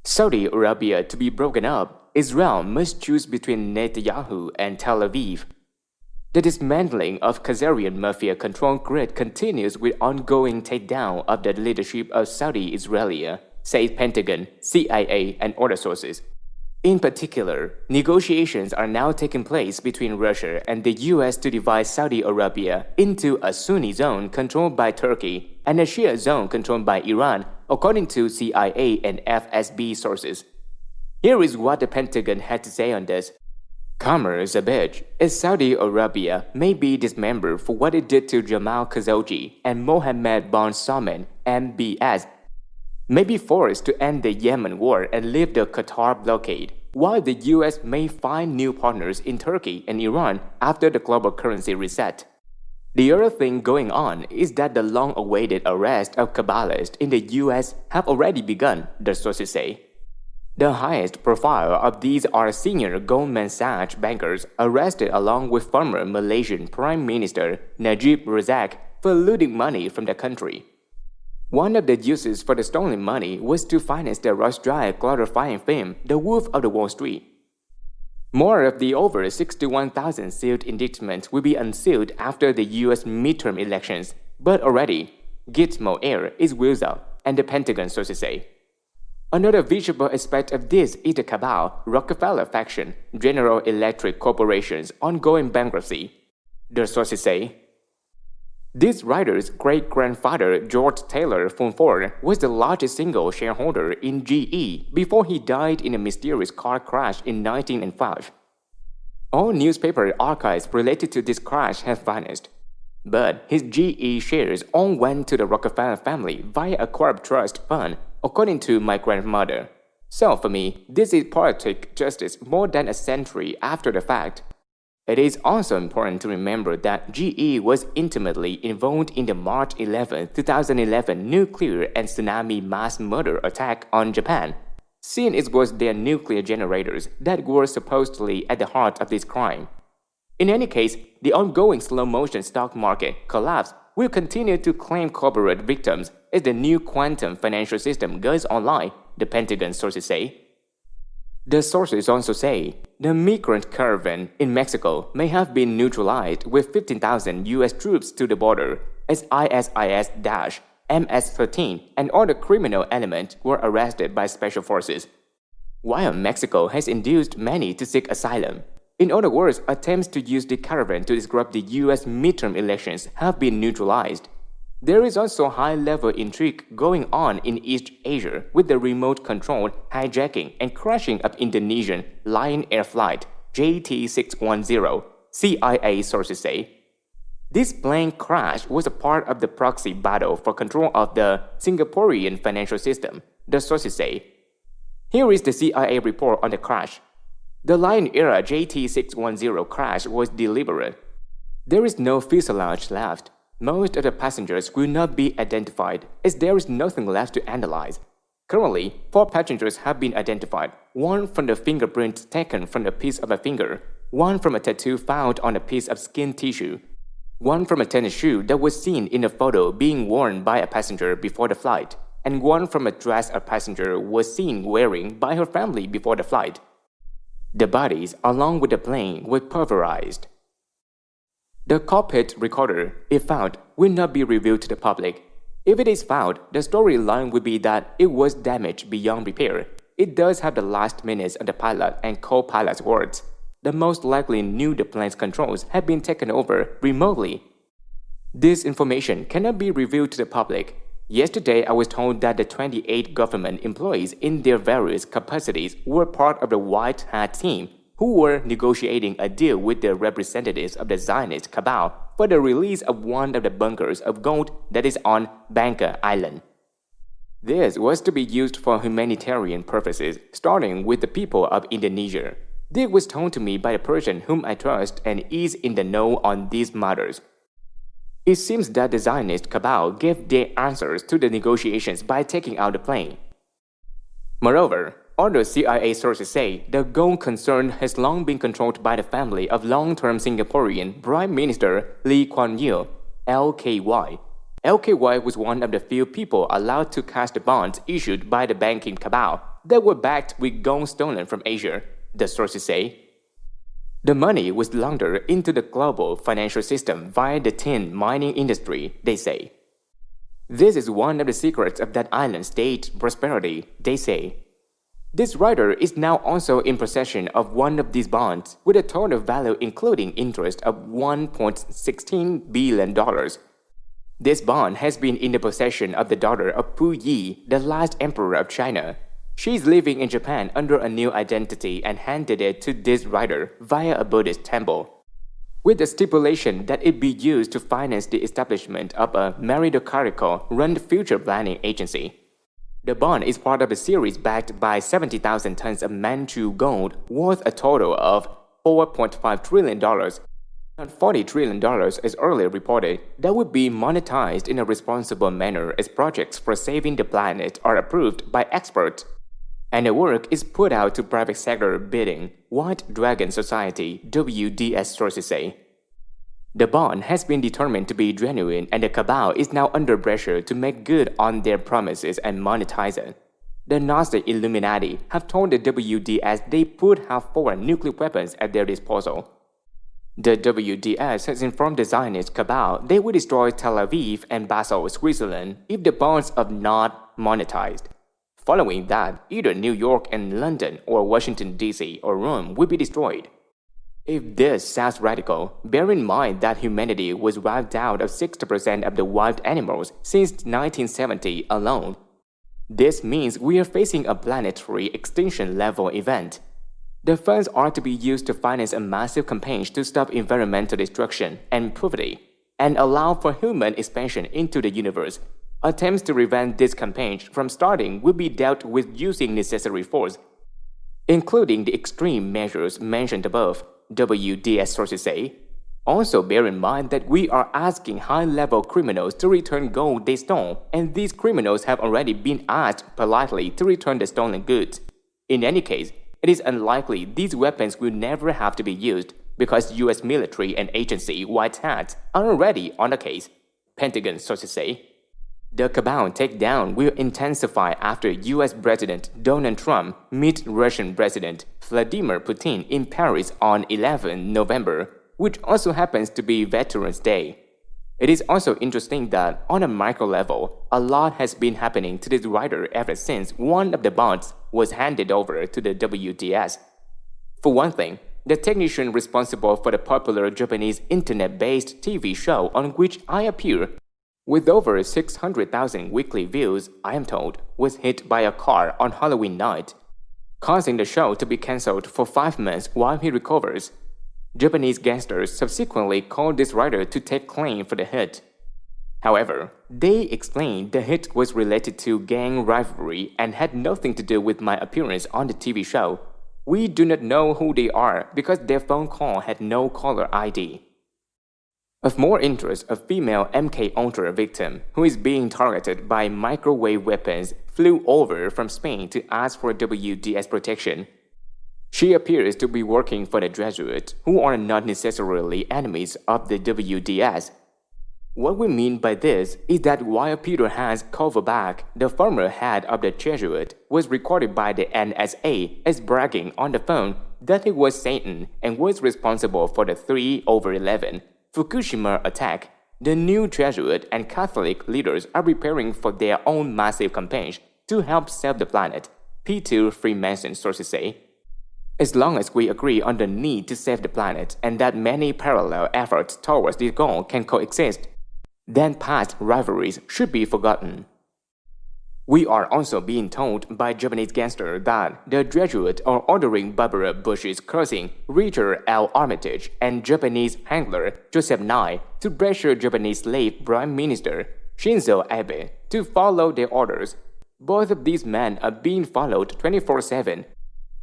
Saudi Arabia to be broken up, Israel must choose between Netanyahu and Tel Aviv. The dismantling of Khazarian mafia control grid continues with ongoing takedown of the leadership of Saudi Israelia, says Pentagon, CIA, and other sources. In particular, negotiations are now taking place between Russia and the US to divide Saudi Arabia into a Sunni zone controlled by Turkey and a Shia zone controlled by Iran, according to CIA and FSB sources. Here is what the Pentagon had to say on this. Qamar Zabej is Saudi Arabia may be dismembered for what it did to Jamal Khashoggi and Mohammed bin Salman MBS, may be forced to end the Yemen war and lift the Qatar blockade, while the US may find new partners in Turkey and Iran after the global currency reset. The other thing going on is that the long-awaited arrest of Kabbalists in the US have already begun, the sources say. The highest profile of these are senior Goldman Sachs bankers arrested along with former Malaysian Prime Minister Najib Razak for looting money from the country. One of the uses for the stolen money was to finance the Rush-Drive glorifying film The Wolf of the Wall Street. More of the over 61,000 sealed indictments will be unsealed after the US midterm elections, but already, Gizmo Air is wheels up, and the Pentagon sources say. Another visible aspect of this is the cabal, Rockefeller faction, General Electric Corporation's ongoing bankruptcy. The sources say. This writer's great-grandfather, George Taylor Fulford, was the largest single shareholder in GE before he died in a mysterious car crash in 1905. All newspaper archives related to this crash have vanished. But his GE shares all went to the Rockefeller family via a corrupt trust fund, according to my grandmother. So for me, this is poetic justice more than a century after the fact. It is also important to remember that GE was intimately involved in the March 11, 2011 nuclear and tsunami mass murder attack on Japan, since it was their nuclear generators that were supposedly at the heart of this crime. In any case, the ongoing slow-motion stock market collapse will continue to claim corporate victims as the new quantum financial system goes online, the Pentagon sources say. The sources also say the migrant caravan in Mexico may have been neutralized with 15,000 US troops to the border as ISIS-MS-13 and other criminal elements were arrested by special forces. While Mexico has induced many to seek asylum, in other words, attempts to use the caravan to disrupt the US midterm elections have been neutralized. There is also high-level intrigue going on in East Asia with the remote-controlled hijacking and crashing of Indonesian Lion Air Flight JT610, CIA sources say. This plane crash was a part of the proxy battle for control of the Singaporean financial system, the sources say. Here is the CIA report on the crash. The Lion Air JT610 crash was deliberate. There is no fuselage left. Most of the passengers will not be identified as there is nothing left to analyze. Currently, 4 passengers have been identified, one from the fingerprints taken from a piece of a finger, one from a tattoo found on a piece of skin tissue, one from a tennis shoe that was seen in a photo being worn by a passenger before the flight, and one from a dress a passenger was seen wearing by her family before the flight. The bodies, along with the plane, were pulverized. The cockpit recorder, if found, will not be revealed to the public. If it is found, the storyline would be that it was damaged beyond repair. It does have the last minutes of the pilot and co-pilot's words. The most likely knew the plane's controls had been taken over remotely. This information cannot be revealed to the public. Yesterday, I was told that the 28 government employees in their various capacities were part of the White Hat team who were negotiating a deal with the representatives of the Zionist cabal for the release of one of the bunkers of gold that is on Bangka Island. This was to be used for humanitarian purposes, starting with the people of Indonesia. This was told to me by a person whom I trust and is in the know on these matters. It seems that the Zionist cabal gave their answers to the negotiations by taking out the plane. Moreover, other CIA sources say the gold concern has long been controlled by the family of long-term Singaporean Prime Minister Lee Kuan Yew, LKY. LKY was one of the few people allowed to cash the bonds issued by the banking cabal, that were backed with gold stolen from Asia, the sources say. The money was laundered into the global financial system via the tin mining industry, they say. This is one of the secrets of that island state's prosperity, they say. This writer is now also in possession of one of these bonds with a total value including interest of $1.16 billion. This bond has been in the possession of the daughter of Pu Yi, the last emperor of China. She is living in Japan under a new identity and handed it to this writer via a Buddhist temple, with the stipulation that it be used to finance the establishment of a meritocratic-run future planning agency. The bond is part of a series backed by 70,000 tons of Manchu gold worth a total of $4.5 trillion, and $40 trillion as earlier reported, that would be monetized in a responsible manner as projects for saving the planet are approved by experts. And the work is put out to private sector bidding, White Dragon Society WDS sources say. The bond has been determined to be genuine and the cabal is now under pressure to make good on their promises and monetize it. The Gnostic Illuminati have told the WDS they would have 4 nuclear weapons at their disposal. The WDS has informed the Zionist cabal they will destroy Tel Aviv and Basel, Switzerland if the bonds are not monetized. Following that, either New York and London or Washington, D.C. or Rome will be destroyed. If this sounds radical, bear in mind that humanity was wiped out of 60% of the wild animals since 1970 alone. This means we are facing a planetary extinction-level event. The funds are to be used to finance a massive campaign to stop environmental destruction and poverty, and allow for human expansion into the universe. Attempts to prevent this campaign from starting will be dealt with using necessary force, including the extreme measures mentioned above, WDS sources say. Also bear in mind that we are asking high-level criminals to return gold they stole, and these criminals have already been asked politely to return the stolen goods. In any case, it is unlikely these weapons will never have to be used because U.S. military and agency white hats are already on the case, Pentagon sources say. The cabal takedown will intensify after U.S. President Donald Trump meets Russian President Vladimir Putin in Paris on 11 November, which also happens to be Veterans Day. It is also interesting that, on a micro level, a lot has been happening to this writer ever since one of the bonds was handed over to the WDS. For one thing, the technician responsible for the popular Japanese internet-based TV show on which I appear, with over 600,000 weekly views, I am told, was hit by a car on Halloween night, causing the show to be cancelled for 5 months while he recovers. Japanese gangsters subsequently called this writer to take claim for the hit. However, they explained the hit was related to gang rivalry and had nothing to do with my appearance on the TV show. We do not know who they are because their phone call had no caller ID. Of more interest, a female MK Ultra victim who is being targeted by microwave weapons flew over from Spain to ask for WDS protection. She appears to be working for the Jesuits, who are not necessarily enemies of the WDS. What we mean by this is that while Peter Hans Kovac, the former head of the Jesuit, was recorded by the NSA as bragging on the phone that he was Satan and was responsible for the 3/11 Fukushima attack, the new Jesuit and Catholic leaders are preparing for their own massive campaigns to help save the planet, P2 Freemason sources say. As long as we agree on the need to save the planet and that many parallel efforts towards this goal can coexist, then past rivalries should be forgotten. We are also being told by Japanese gangsters that the Jesuits are ordering Barbara Bush's cousin Richard L. Armitage and Japanese handler Joseph Nye to pressure Japanese slave Prime Minister Shinzo Abe to follow their orders. Both of these men are being followed 24/7,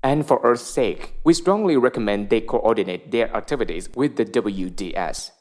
and for Earth's sake, we strongly recommend they coordinate their activities with the WDS.